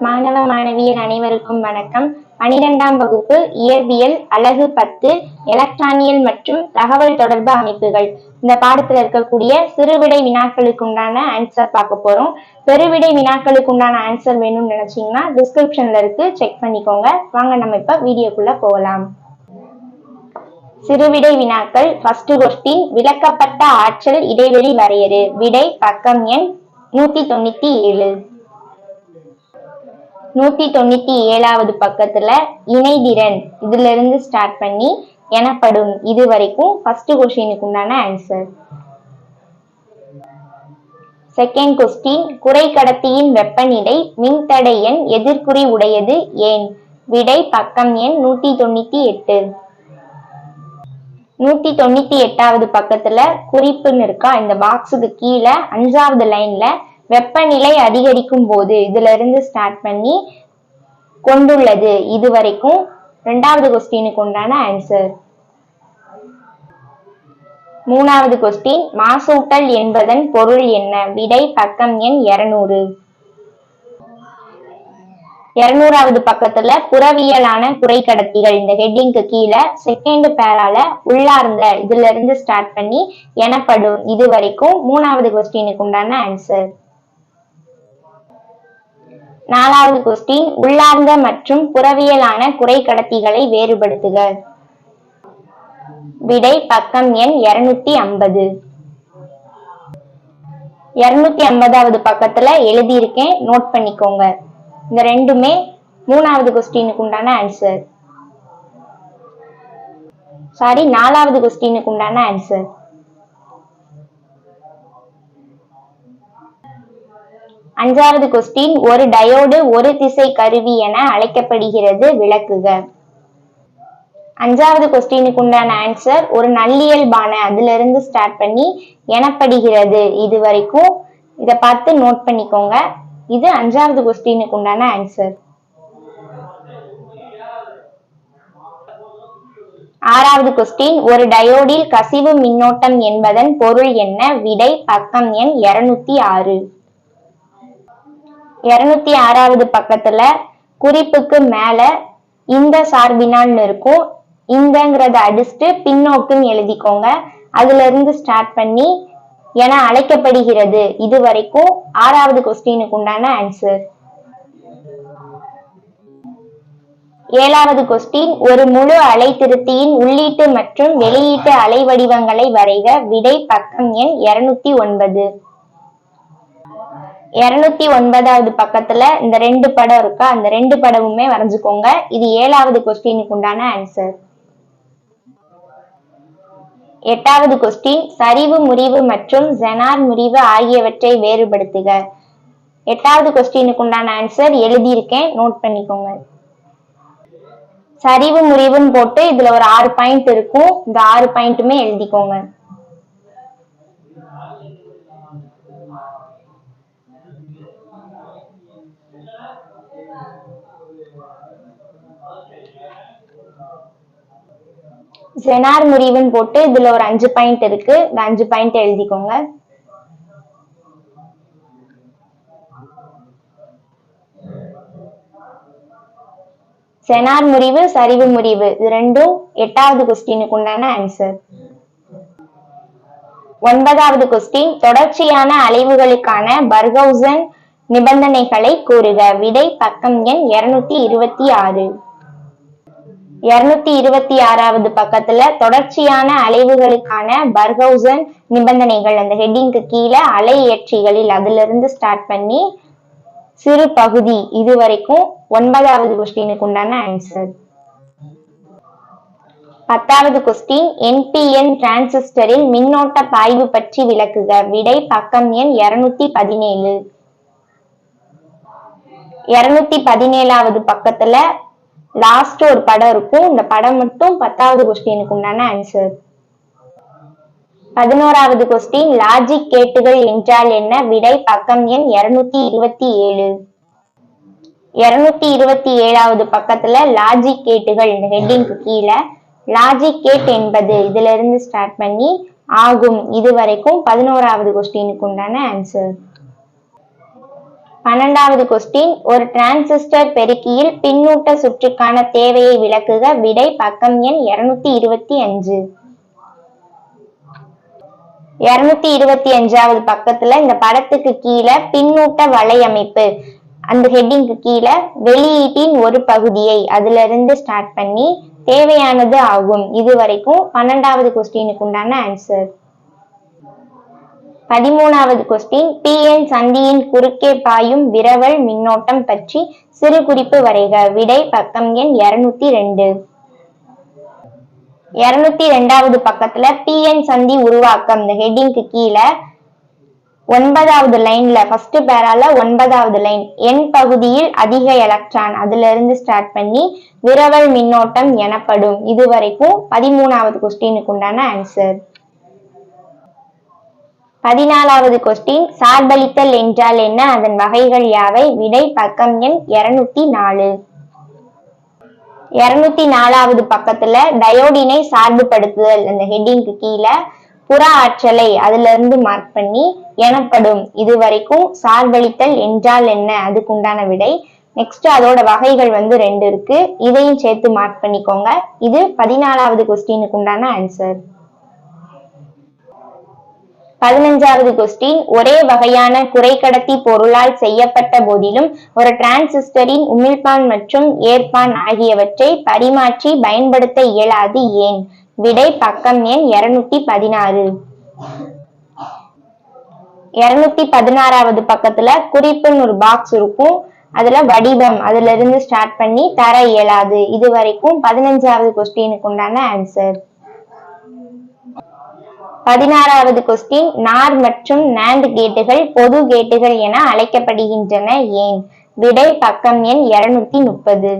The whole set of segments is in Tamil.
மாணவ மாணவியர் அனைவருக்கும் வணக்கம். 12ஆம் வகுப்பு இயற்பியல் அலகு 10 எலக்ட்ரானியல் மற்றும் தகவல் தொடர்பு அமைப்புகள். இந்த பாடத்துல இருக்கக்கூடிய சிறுவிடை வினாக்களுக்கு உண்டான ஆன்சர் பார்க்க போறோம். பெருவிடை வினாக்களுக்கு உண்டான ஆன்சர் வேணும்னு நினைச்சீங்கன்னா டிஸ்கிரிப்ஷன்ல இருக்கு, செக் பண்ணிக்கோங்க. வாங்க நம்ம இப்ப வீடியோக்குள்ள போகலாம். சிறுவிடை வினாக்கள். ஃபர்ஸ்ட் கொஸ்டின், விளக்கப்பட்ட ஆற்றல் இடைவெளி வரையறு. விடை பக்கம் எண் 197. 197வது பக்கத்துல இணைதிறன் இதுல இருந்து ஸ்டார்ட் பண்ணி எனப்படும் இது வரைக்கும் ஃபர்ஸ்ட் கொஸ்டினுக்கு உண்டான ஆன்சர். செகண்ட் கொஸ்டின், குறைக்கடத்தியின் வெப்பநிலை மின்தடை எண் எதிர்குறி உடையது ஏன்? விடை பக்கம் எண் 198. 198வது பக்கத்துல குறிப்புன்னு இருக்கா, இந்த பாக்ஸுக்கு கீழே 5வது லைன்ல வெப்பநிலை அதிகரிக்கும் போது இதுல இருந்து ஸ்டார்ட் பண்ணி கொண்டுள்ளது இது வரைக்கும் 2வது கொஸ்டினுக்கு உண்டான ஆன்சர். 3வது கொஸ்டின், மாசூட்டல் என்பதன் பொருள் என்ன? விடை பக்கம் எண் 200. 200வது பக்கத்துல புறவியலான குறைக்கடத்திகள் இந்த ஹெட்டிங்க்கு கீழே செகண்ட் பேரால உள்ளார்ந்த இதுல இருந்து ஸ்டார்ட் பண்ணி எனப்படும் இது வரைக்கும் 3வது கொஸ்டினுக்கு உண்டான ஆன்சர். 4வது கொஸ்டின், உள்ளார்ந்த மற்றும் புறவியலான குறைக்கடத்திகளை வேறுபடுத்துக. விடை பக்கம் எண் 250. 250வது பக்கத்துல எழுதியிருக்கேன், நோட் பண்ணிக்கோங்க. இந்த ரெண்டுமே 3வது கொஸ்டினுக்கு உண்டான ஆன்சர். 4வது கொஸ்டினுக்கு உண்டான ஆன்சர். 5வது கொஸ்டின், ஒரு டயோடு ஒரு திசை கருவி என அழைக்கப்படுகிறது, விளக்குக. 5வது கொஸ்டினுக்கு உண்டான ஆன்சர் ஒரு நல்லியல்பான அதுல இருந்து ஸ்டார்ட் பண்ணி எனப்படுகிறது இது வரைக்கும் இத பார்த்து நோட் பண்ணிக்கோங்க. இது 5வது கொஸ்டினுக்கு உண்டான ஆன்சர். 6வது கொஸ்டின், ஒரு டயோடில் கசிவு மின்னோட்டம் என்பதன் பொருள் என்ன? விடை பக்கம் எண் 206. 206வது பக்கத்துல குறிப்புக்கு மேல இந்த சார்பினால் இருக்கும், இந்தங்கிறத அடிச்சுட்டு பின்னோக்குன்னு எழுதிக்கோங்க. அதுல இருந்து ஸ்டார்ட் பண்ணி என அழைக்கப்படுகிறது இது வரைக்கும் 6வது கொஸ்டினுக்கு உண்டான ஆன்சர். 7வது கொஸ்டின், ஒரு முழு அலைத்திருத்தியின் உள்ளீட்டு மற்றும் வெளியீட்டு அலை வடிவங்களை வரைக. விடை பக்கம் எண் 209. 209வது பக்கத்துல இந்த ரெண்டு படம் இருக்கா, அந்த ரெண்டு படமுமே வரைஞ்சுக்கோங்க. இது 7வது கொஸ்டினுக்கு உண்டான ஆன்சர். 8வது கொஸ்டின், சரிவு முறிவு மற்றும் ஜெனார் முறிவு ஆகியவற்றை வேறுபடுத்துக. 8வது கொஸ்டினுக்கு உண்டான ஆன்சர் எழுதியிருக்கேன், நோட் பண்ணிக்கோங்க. சரிவு முறிவுன்னு போட்டு இதுல ஒரு 6 பாயிண்ட் இருக்கும், இந்த 6 பாயிண்ட்டுமே எழுதிக்கோங்க. ஜெனார் முறிவுன்னு போட்டு இதுல ஒரு 5 பாயிண்ட் இருக்கு, இந்த 5 பாயிண்ட் எழுதிக்கோங்க. ஜெனார் முறிவு சரிவு முறிவு இது ரெண்டும் 8வது கொஸ்டினுக்கு உண்டான ஆன்சர். 9வது கொஸ்டின், தொடர்ச்சியான அலைவுகளுக்கான பர்கவுசன் நிபந்தனைகளை கூறுக. விடை பக்கம் எண் 226. 226வது பக்கத்துல தொடர்ச்சியான அலைவுகளுக்கான பர்கவுசன் நிபந்தனைகள் அந்த ஹெட்டிங்க்கு கீழே அலையியற்றிகளில் அதுல இருந்து ஸ்டார்ட் பண்ணி சிறு பகுதி இது வரைக்கும் 9வது கொஸ்டினுக்கு உண்டான ஆன்சர். 10வது கொஸ்டின், NPN டிரான்சிஸ்டரில் மின்னோட்ட பாய்வு பற்றி விளக்குக. விடை பக்கம் எண் 217. 217வது பக்கத்துல லாஸ்ட் ஒரு படம் இருக்கும், இந்த படம் மட்டும் 10வது கொஸ்டினுக்கு உண்டான ஆன்சர். 11வது கொஸ்டின், லாஜிக் கேட்டுகள் என்றால் என்ன? விடை பக்கம் எண் 227. 227வது பக்கத்துல லாஜிக் கேட்டுகள் இந்த ஹெட்டிங்க்கு கீழே லாஜிக் கேட் என்பது இதுல இருந்து ஸ்டார்ட் பண்ணி ஆகும் இது வரைக்கும் 11வது கொஸ்டினுக்கு உண்டான ஆன்சர். 12வது கொஸ்டின், ஒரு டிரான்சிஸ்டர் பெருக்கியில் பின்னூட்ட சுற்றுக்கான தேவையை விளக்குக. விடை பக்கம் எண் 225. 225வது பக்கத்துல இந்த படத்துக்கு கீழே பின்னூட்ட வலையமைப்பு அந்த ஹெட்டிங்க்கு கீழே வெளியீட்டின் ஒரு பகுதியை அதுல இருந்து ஸ்டார்ட் பண்ணி தேவையானது ஆகும். இது வரைக்கும் 12வது கொஸ்டினுக்கு உண்டான ஆன்சர். 13வது கொஸ்டின், பிஎன் சந்தியின் குறுக்கே பாயும் விரவல் மின்னோட்டம் பற்றி சிறு குறிப்பு வரைக. விடை பக்கம் எண் 202. 202வது பக்கத்துல பிஎன் சந்தி உருவாக்கம் இந்த ஹெட்டிங்க்கு கீழே 9வது லைன்ல ஃபர்ஸ்ட் பேரால 9வது லைன் என் பகுதியில் அதிக எலக்ட்ரான் அதுல இருந்து ஸ்டார்ட் பண்ணி விரவல் மின்னோட்டம் எனப்படும். இது வரைக்கும் 13வது கொஸ்டினுக்கு உண்டான ஆன்சர். 14வது கொஸ்டின், சார்பளித்தல் என்றால் என்ன? அதன் வகைகள் யாவை? விடை பக்கம் எண் 204. 204வது பக்கத்துல டயோடினை சார்புபடுத்துதல் அந்த ஹெட்டிங்க்கு கீழே புற ஆற்றலை அதுல இருந்து மார்க் பண்ணி எனப்படும். இது வரைக்கும் சார்பளித்தல் என்றால் என்ன அதுக்கு உண்டான விடை. நெக்ஸ்ட் அதோட வகைகள் 2 இருக்கு, இதையும் சேர்த்து மார்க் பண்ணிக்கோங்க. இது 14வது கொஸ்டினுக்கு உண்டான ஆன்சர். 15வது கொஸ்டின், ஒரே வகையான குறைக்கடத்தி பொருளால் செய்யப்பட்ட போதிலும் ஒரு டிரான்சிஸ்டரின் உமிழ்ப்பான் மற்றும் ஏற்பான் ஆகியவற்றை பரிமாற்றி பயன்படுத்த இயலாது ஏன்? விடை பக்கம் எண் 216. 216வது பக்கத்துல குறிப்புன்னு ஒரு பாக்ஸ் இருக்கும், அதுல வடிவம் அதுல இருந்து ஸ்டார்ட் பண்ணி தர இயலாது. இது வரைக்கும் 15வது கொஸ்டினுக்கு உண்டான ஆன்சர். 16வது கொஸ்டின், நார் மற்றும் நாண்ட் கேட்டுகள் பொது கேட்டுகள் என அழைக்கப்படுகின்றன ஏன்? விடை பக்கம் எண் 230.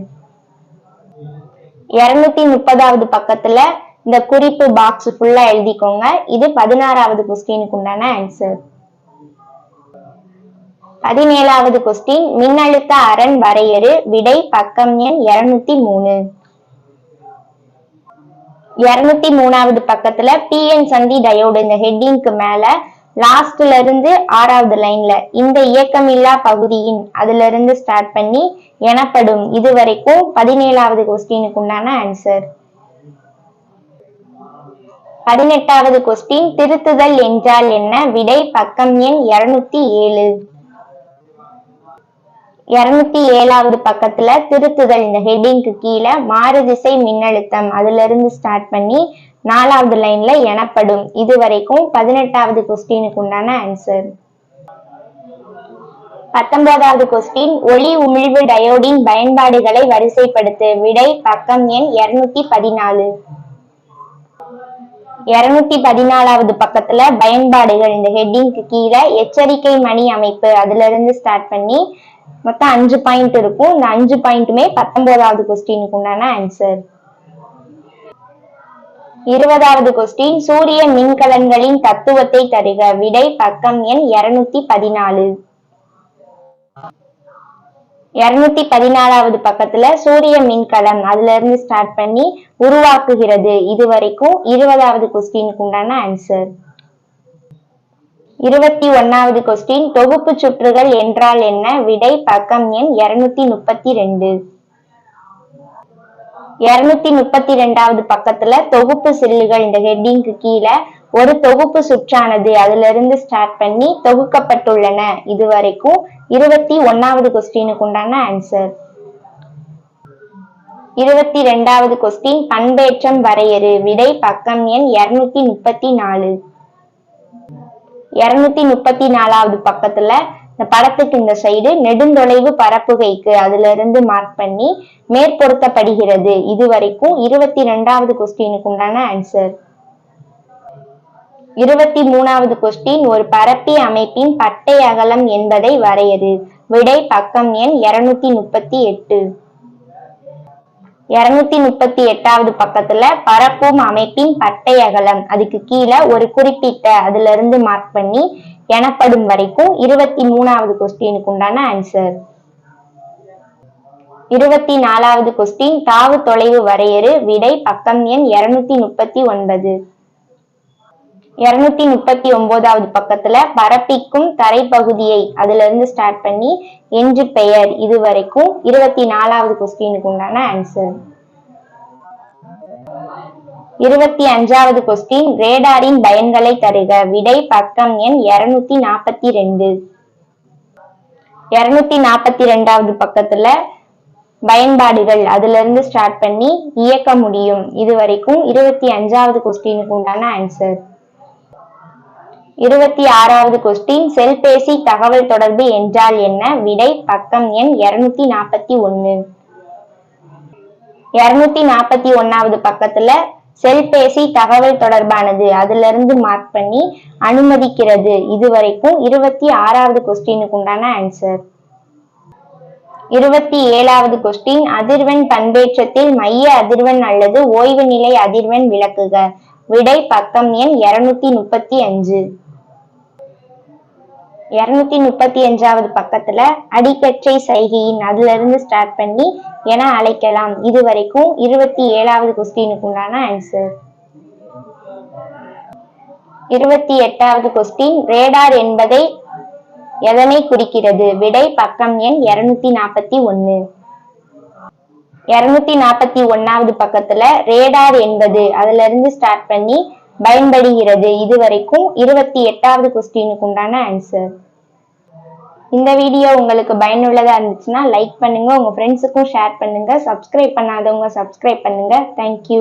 230வது பக்கத்துல இந்த குறிப்பு பாக்ஸ் ஃபுல்லா எழுதிக்கோங்க. இது 16வது கொஸ்டினுக்கு உண்டான ஆன்சர். 17வது கொஸ்டின், மின்னழுத்த அரண் வரையறு. விடை பக்கம் எண் 203. 203வது பக்கத்துல பிஎன் சந்தி டயோடு இந்த ஹெட்டிங்க்கு மேல லாஸ்ட்ல இருந்து 6வது லைன்ல இந்த இயக்கமில்லா பகுதியின் அதுல இருந்து ஸ்டார்ட் பண்ணி எனப்படும். இது வரைக்கும் 17வது கொஸ்டினுக்கு உண்டான ஆன்சர். 18வது கொஸ்டின், திருத்துதல் என்றால் என்ன? விடை பக்கம் எண் 207. 207வது பக்கத்துல திருத்துதல் இந்த ஹெட்டிங்க்கு கீழே மாறுதிசை மின்னழுத்தம் அதுல இருந்து ஸ்டார்ட் பண்ணி 4வது லைன்ல எனப்படும். இது வரைக்கும் 18வது கொஸ்டினுக்கு உண்டான ஆன்சர். 19வது கொஸ்டின், ஒளி உமிழ்வு டயோடின் பயன்பாடுகளை வரிசைப்படுத்து. விடை பக்கம் எண் 214. 214வது பக்கத்துல பயன்பாடுகள் இந்த ஹெட்டிங்க்கு கீழே எச்சரிக்கை மணி அமைப்பு அதுல இருந்து ஸ்டார்ட் பண்ணி மொத்தம் 5 பாயிண்ட் இருக்கும். இந்த 5 பாயிண்ட்டுமே 19வது கொஸ்டினுக்கு உண்டான ஆன்சர். 20வது கொஸ்டின், சூரிய மின்கலன்களின் தத்துவத்தை தருக. விடை பக்கம் எண் 214. 214வது பக்கத்துல சூரிய மின்கலம் அதுல இருந்து ஸ்டார்ட் பண்ணி உருவாக்குகிறது. இது வரைக்கும் 20வது கொஸ்டினுக்கு உண்டான ஆன்சர். 21வது கொஸ்டின், தொகுப்பு சுற்றுகள் என்றால் என்ன? விடை பக்கம் எண் 232. 232வது பக்கத்துல தொகுப்பு சில்லுகள் இந்த ஹெட்டிங்க்கு கீழே ஒரு தொகுப்பு சுற்றானது அதுல இருந்து ஸ்டார்ட் பண்ணி தொகுக்கப்பட்டுள்ளன. இது வரைக்கும் 21வது கொஸ்டினுக்கு உண்டான ஆன்சர். 22வது கொஸ்டின், பண்பேற்றம் வரையறு. விடை பக்கம் எண் 234. 234வது பக்கத்துல இந்த படத்துக்கு இந்த சைடு நெடுந்தொலைவு பரப்புகைக்கு அதுல இருந்து மார்க் பண்ணி மேற்பொருத்தப்படுகிறது. இது வரைக்கும் 22வது கொஸ்டினுக்கு உண்டான ஆன்சர். 23வது கொஸ்டின், ஒரு பரப்பி அமைப்பின் பட்டை அகலம் என்பதை வரையறு. விடை பக்கம் எண் 238. 238வது பக்கத்துல பரப்பும் அமைப்பின் பட்டை அகலம் அதுக்கு கீழே ஒரு குறிப்பிட்ட அதுல இருந்து மார்க் பண்ணி எனப்படும் வரைக்கும் 23வது கொஸ்டினுக்கு உண்டான ஆன்சர். 24வது கொஸ்டின், தாவு தொலைவு வரையறு. விடை பக்கம் எண் 239. 239வது பக்கத்துல பரப்பிக்கும் தரைப்பகுதியை அதுல இருந்து ஸ்டார்ட் பண்ணி என்று பெயர் இது வரைக்கும் 24வது கொஸ்டினுக்கு உண்டான ஆன்சர். 25வது கொஸ்டின் ரேடாரின் பயன்களை தருக. விடை பக்கம் எண் 242. 242வது பக்கத்துல பயன்பாடுகள் அதுல இருந்து ஸ்டார்ட் பண்ணி இயக்க முடியும் இது வரைக்கும் 25வது கொஸ்டினுக்கு உண்டான ஆன்சர். 26வது கொஸ்டின் செல்பேசி தகவல் தொடர்பு என்றால் என்ன? விடை பக்கம் எண் 241. 241வது பக்கத்துல செல்பேசி தகவல் தொடர்பானது அதுல இருந்து மார்க் பண்ணி அனுமதிக்கிறது இது வரைக்கும் 26வது கொஸ்டினுக்கு உண்டான ஆன்சர். 27வது கொஸ்டின் அதிர்வெண் பண்பேற்றத்தில் மைய அதிர்வெண் அல்லது ஓய்வு நிலை அதிர்வெண் விளக்குக. விடை பக்கம் எண் 235. 235வது பக்கத்துல அடிக்கற்றை சைகையின் அதுல இருந்து ஸ்டார்ட் பண்ணி என அழைக்கலாம் இது வரைக்கும் 27வது கொஸ்டினுக்கு உண்டான ஆன்சர். 28வது கொஸ்டின் ரேடார் என்பதை எதனை குறிக்கிறது? விடை பக்கம் எண் 241. 241வது பக்கத்துல ரேடார் என்பது அதுல இருந்து ஸ்டார்ட் பண்ணி பயன்படுகிறது இது வரைக்கும் 28வது கொஸ்டினுக்கு உண்டான ஆன்சர். இந்த வீடியோ உங்களுக்கு பயனுள்ளதா இருந்துச்சுன்னா லைக் பண்ணுங்க, உங்க ஃப்ரெண்ட்ஸுக்கும் ஷேர் பண்ணுங்க, சப்ஸ்கிரைப் பண்ணாதவங்க சப்ஸ்கிரைப் பண்ணுங்க. தேங்க்யூ.